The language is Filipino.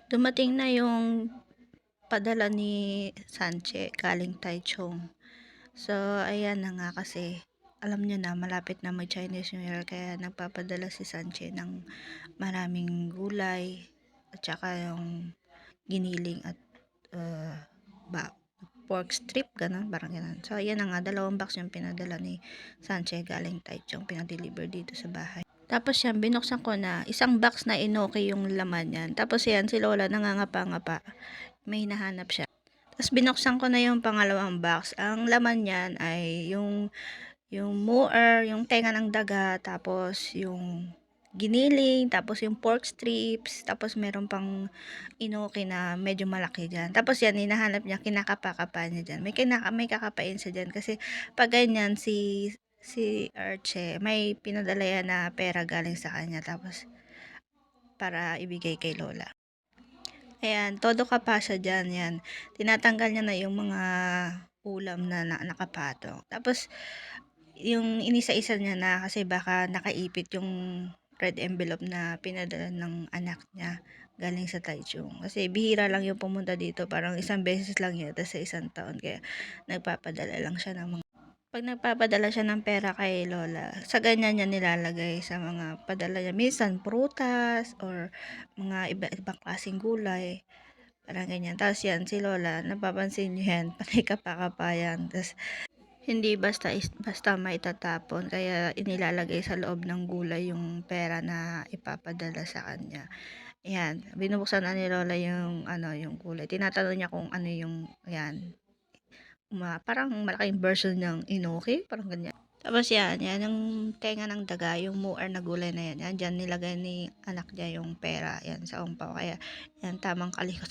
Dumating na yung padala ni Sanche galing Taichung. So, ayan na nga kasi alam nyo na malapit na mag-Chinese New Year kaya nagpapadala si Sanche ng maraming gulay at saka yung giniling at ba pork strip, ganun, parang ganun. So, ayan na nga, 2 box yung pinadala ni Sanche galing Taichung, pinadeliver dito sa bahay. Tapos yan, binuksan ko na, 1 box na inoki yung laman yan. Tapos yan, si Lola nangangapa-ngapa, may hinahanap siya. Tapos binuksan ko na yung pangalawang box. Ang laman niyan ay yung muer, yung tenga ng daga, tapos yung giniling, tapos yung pork strips, tapos meron pang inoki na medyo malaki dyan. Tapos yan, hinahanap niya, kinakapa-kapa niya dyan. May kakapain siya dyan kasi pag ganyan si Arche, may pinadala yan na pera galing sa kanya, tapos para ibigay kay Lola. Ayan, todo kapa siya dyan, yan. Tinatanggal niya na yung mga ulam na nakapatong. Tapos, yung inisa-isa niya na kasi baka nakaipit yung red envelope na pinadala ng anak niya galing sa Taichung. Kasi bihira lang yung pumunta dito, parang 1 beses lang yata sa 1 taon. Kaya nagpapadala lang siya ng mga pag nagpapadala siya ng pera kay Lola, sa ganyan niya nilalagay sa mga padala niya. Minsan prutas or mga ibang klaseng gulay. Parang ganyan. Tapos yan, si Lola, napapansin niyo yan, panay kapa-kapa yan. Tapos, hindi basta maitatapon. Kaya inilalagay sa loob ng gulay yung pera na ipapadala sa kanya. Ayan, binubuksan na ni Lola yung gulay. Tinatanong niya kung ano yung, ayan, parang malaking version ng inoki, parang ganyan. Tapos yan yung tenga ng daga, yung muar na gulay na yan. Yan, dyan nilagay ni anak niya yung pera, yan, sa umpaw. Kaya, yan, tamang kalikot